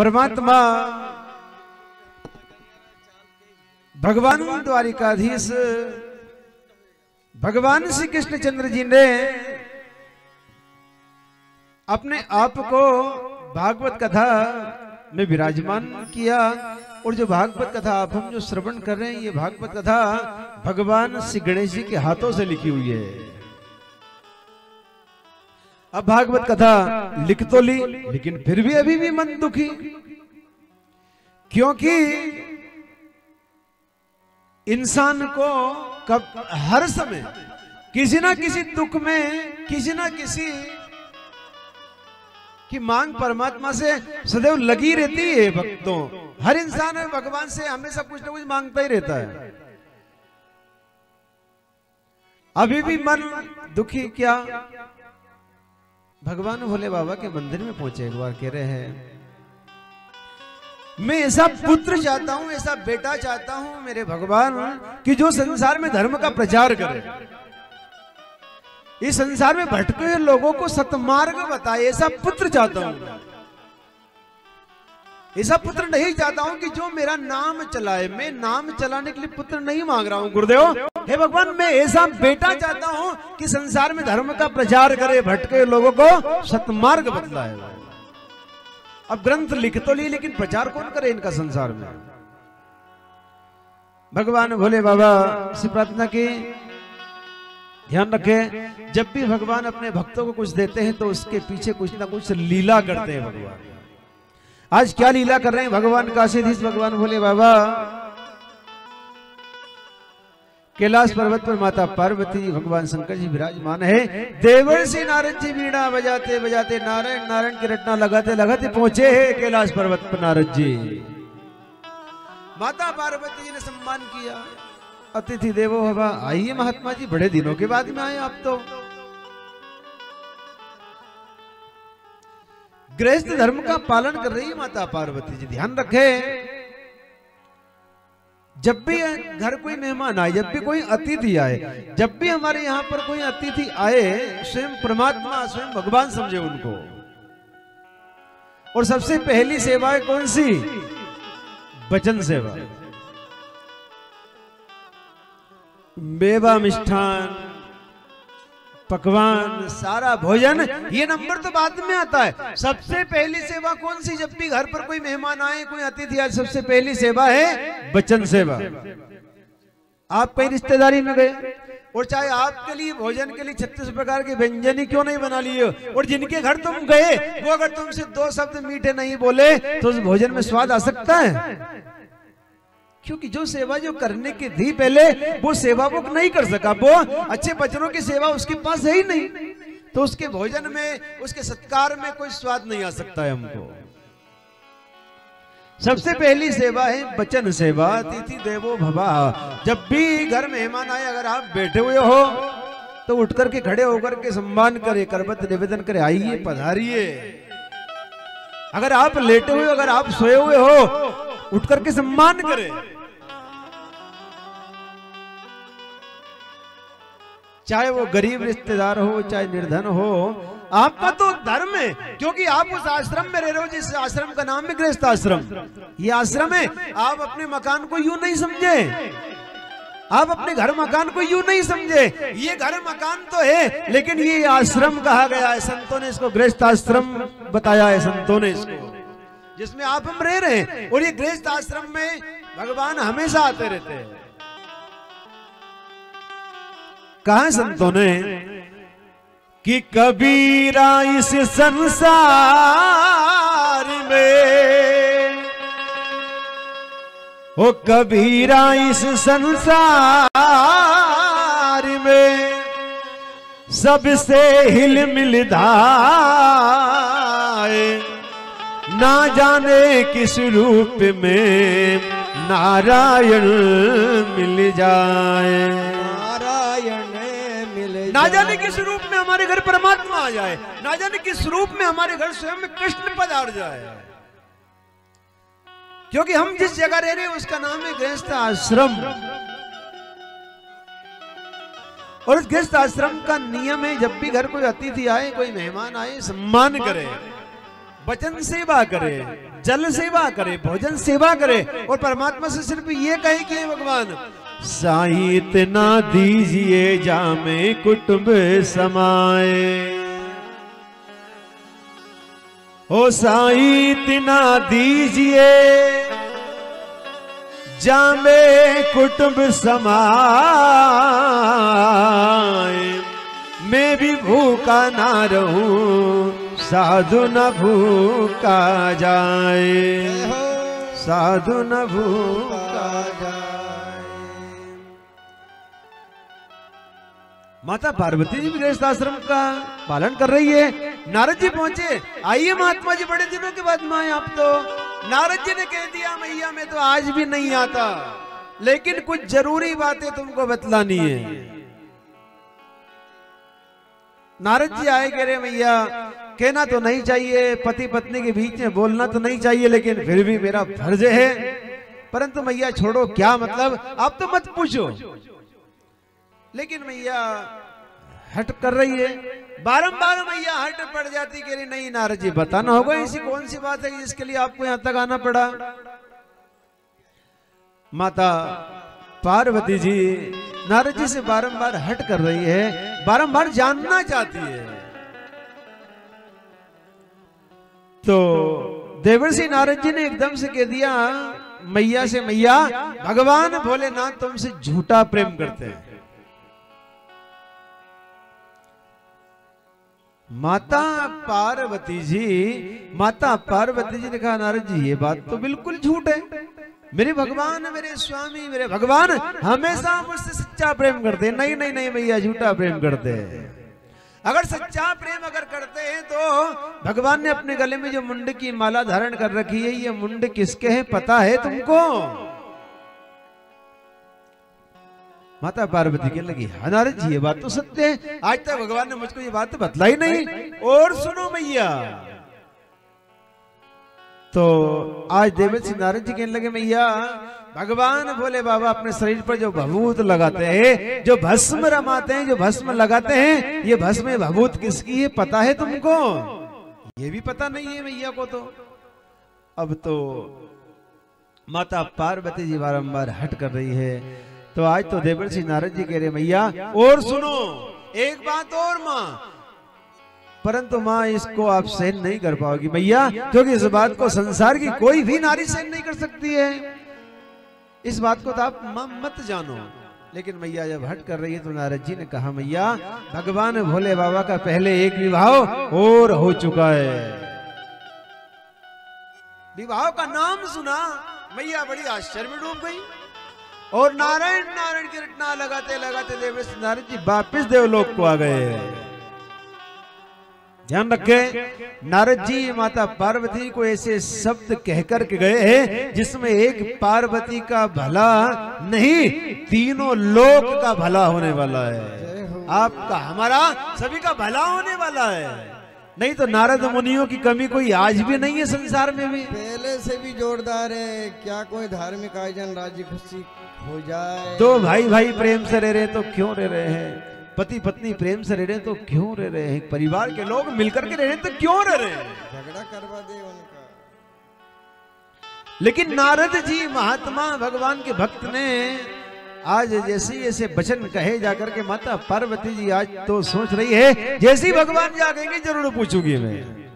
परमात्मा भगवान द्वारिकाधीश भगवान श्री कृष्णचंद्र जी ने अपने आप को भागवत कथा में विराजमान किया। और जो भागवत कथा आप हम जो श्रवण कर रहे हैं, ये भागवत कथा भगवान श्री गणेश जी के हाथों से लिखी हुई है। अब भागवत कथा लिख तो ली, लेकिन फिर भी अभी भी मन दुखी, क्योंकि इंसान को कब हर समय किसी ना किसी दुख में, किसी ना किसी की मांग परमात्मा से सदैव लगी रहती है। भक्तों, हर इंसान भगवान से हमेशा कुछ ना कुछ मांगता ही रहता है। अभी भी मन दुखी क्या? भगवान भोले बाबा के मंदिर में पहुंचे, एक बार कह रहे हैं मैं ऐसा पुत्र चाहता हूं, ऐसा बेटा चाहता हूं मेरे भगवान, कि जो संसार में धर्म का प्रचार करे, इस संसार में भटके हुए लोगों को सतमार्ग बताए। ऐसा पुत्र चाहता हूं। ऐसा पुत्र नहीं चाहता हूं कि जो मेरा नाम चलाए। मैं नाम चलाने के लिए पुत्र नहीं मांग रहा हूं गुरुदेव। हे भगवान, मैं ऐसा बेटा चाहता हूं कि संसार में धर्म का प्रचार करे, भटके लोगों को सतमार्ग बतलाए। अब ग्रंथ लिख तो लिए, लेकिन प्रचार कौन करे इनका संसार में? भगवान भोले बाबा से प्रार्थना की। ध्यान रखें, जब भी भगवान अपने भक्तों को कुछ देते हैं तो उसके पीछे कुछ ना कुछ लीला करते हैं भगवान। आज क्या लीला कर रहे हैं भगवान काशीधीश भगवान भोले बाबा? कैलाश पर्वत पर माता पार्वती, भगवान शंकर जी विराजमान है। देवर्षि नारद जी वीणा बजाते बजाते, नारायण नारायण की रटना लगाते लगाते पहुंचे हैं कैलाश पर्वत पर नारद जी। माता पार्वती जी ने सम्मान किया। अतिथि देवो भव, आइए महात्मा जी, बड़े दिनों के बाद में आए आप तो। गृहस्थ धर्म का पालन कर रही है माता पार्वती जी। ध्यान रखे, जब भी घर कोई मेहमान आए, जब भी कोई अतिथि आए, जब भी हमारे यहाँ पर कोई अतिथि आए, स्वयं परमात्मा, स्वयं भगवान समझे उनको। और सबसे पहली सेवा है कौन सी? वचन सेवा। मेवा, मिष्ठान, पकवान, सारा भोजन, ये नंबर तो बाद में आता है। सबसे पहली सेवा कौन सी? जब भी घर पर कोई मेहमान आए, कोई अतिथि आए, सबसे पहली सेवा है वचन सेवा। आप कहीं रिश्तेदारी में गए और चाहे आपके लिए भोजन के लिए 36 प्रकार के व्यंजन ही क्यों नहीं बना लिए, और जिनके घर तुम गए वो अगर तुमसे 2 शब्द मीठे नहीं बोले तो उस भोजन में स्वाद आ सकता है? क्योंकि जो सेवा जो करने की थी पहले, वो सेवा वो नहीं कर सका, वो अच्छे वचनों की सेवा उसके पास है ही नहीं, तो उसके भोजन में, उसके सत्कार में कोई स्वाद नहीं आ सकता है हमको। सबसे पहली सेवा है वचन सेवा। अतिथि देवो भव। जब भी घर मेहमान आए, अगर आप बैठे हुए हो तो उठ करके खड़े होकर के सम्मान करे, करबद्ध निवेदन करे, आइए पधारिए। अगर आप लेटे हुए, अगर आप सोए हुए हो, उठ करके सम्मान करे। चाहे वो गरीब रिश्तेदार हो, चाहे निर्धन हो, आपका तो धर्म है, क्योंकि आप उस आश्रम में रह रहे हो जिस आश्रम का नाम है गृहस्थ आश्रम। ये आश्रम है। आप अपने मकान को यूं नहीं समझे, आप अपने घर मकान को यूं नहीं समझे। ये घर मकान तो है, लेकिन ये आश्रम कहा गया है। संतों ने इसको गृहस्थ आश्रम बताया है, संतों ने इसको, जिसमें आप हम रह रहे हैं। और ये गृहस्थ आश्रम में भगवान हमेशा आते रहते हैं। कहा संतों ने कि कबीरा इस संसार में, ओ कबीरा इस संसार में, सबसे हिल मिल धाए, ना जाने किस रूप में नारायण मिल जाए। नारायण मिल जाए। ना जाने किस रूप में हमारे घर परमात्मा आ जाए, ना जाने किस रूप में हमारे घर स्वयं कृष्ण पधार जाए। क्योंकि हम जिस जगह रह रहे हैं उसका नाम है गृहस्थ आश्रम। और इस गृहस्थ आश्रम का नियम है, जब भी घर कोई अतिथि आए, कोई मेहमान आए, सम्मान करे। वचन सेवा करे, जल सेवा करे, भोजन सेवा करे और परमात्मा से सिर्फ ये कहे कि भगवान साईं इतना दीजिए जामे कुटुंब समाए, ओ साईं इतना दीजिए जामे कुटुंब समाए, मैं भी भूखा ना रहूं साधु न भूखा जाए, साधु न भूखा जाए। माता पार्वती जी भी गृहस्थ आश्रम का पालन कर रही है। नारद जी पहुंचे, आइए महात्मा जी बड़े दिनों के बाद माए आप तो। नारद जी ने कह दिया मैया मैं तो आज भी नहीं आता, लेकिन कुछ जरूरी बातें तुमको बतलानी है। नारद जी आए, कह रहे मैया कहना तो नहीं चाहिए, पति पत्नी के बीच में बोलना तो नहीं चाहिए, लेकिन फिर भी मेरा फर्ज है। परंतु मैया छोड़ो, क्या मतलब, आप तो मत पूछो। लेकिन मैया हट कर रही है, बारंबार मैया हट पड़ जाती, कह रही नहीं नारद जी बताना होगा, ऐसी कौन सी बात है जिसके लिए आपको यहां तक आना पड़ा। माता पार्वती जी नारद जी से बारंबार हट कर रही है, बारंबार जानना चाहती है। तो देवर्षि नारद जी ने एकदम से कह दिया मैया से, मैया भगवान भोलेनाथ तुमसे झूठा प्रेम करते हैं। माता पार्वती जी ने कहा नारद जी ये बात तो बिल्कुल झूठ है, मेरे भगवान, मेरे स्वामी, मेरे भगवान हमेशा मुझसे सच्चा प्रेम करते हैं। नहीं नहीं नहीं भैया, झूठा प्रेम करते हैं। अगर सच्चा प्रेम अगर करते हैं तो भगवान ने अपने गले में जो मुंड की माला धारण कर रखी है, ये मुंड किसके हैं पता है तुमको? माता पार्वती कहने लगी हाँ नारद जी ये बात तो सत्य है, आज तक भगवान ने मुझको ये बात तो बतलाई नहीं। और सुनो मैया, तो आज देवर्षि नारद जी कहने लगे मैया भगवान भोले बाबा अपने शरीर पर जो भभूत लगाते हैं, जो भस्म रमाते हैं, जो भस्म लगाते हैं, ये भस्म भभूत किसकी है पता है तुमको? ये भी पता नहीं है मैया को। तो अब तो माता पार्वती जी बारंबार हट कर रही है। तो आज तो देवर्षि नारद जी कह रहे मैया और सुनो एक बात और माँ, परंतु माँ इसको आप सहन नहीं कर पाओगी मैया, क्योंकि इस बात को संसार की कोई भी नारी सहन नहीं कर सकती है। इस बात को तो आप माँ मत जानो। लेकिन मैया जब हट कर रही है तो नारद जी ने कहा मैया भगवान भोले बाबा का पहले एक विवाह और हो चुका है। विवाह का नाम सुना मैया बड़ी आश्चर्य में डूब गई और नारायण नारायण की रटना लगाते लगाते देवर्षि नारद जी वापिस देवलोक को आ गए। ध्यान रखे, नारद जी माता पार्वती को ऐसे शब्द कहकर के गए हैं जिसमें एक पार्वती का भला नहीं, तीनों लोक का भला होने वाला है। आपका हमारा सभी का भला होने वाला है। नहीं तो नारद मुनियों की कमी कोई आज भी नहीं है संसार में भी, पहले से भी जोरदार है। क्या कोई धार्मिक आयोजन राजी खुशी हो जाए? तो भाई भाई प्रेम से रह रहे तो क्यों रह रहे हैं, पति पत्नी प्रेम से रह रहे तो क्यों रह रहे हैं, परिवार के लोग मिलकर के रह रहे तो क्यों रह रहे हैं, झगड़ा करवा दे उनका। लेकिन नारद जी महात्मा भगवान के भक्त ने आज जैसे जैसे वचन कहे जाकर के माता पार्वती जी आज तो सोच रही है जैसे ही भगवान जागेंगे जरूर पूछूंगी मैं।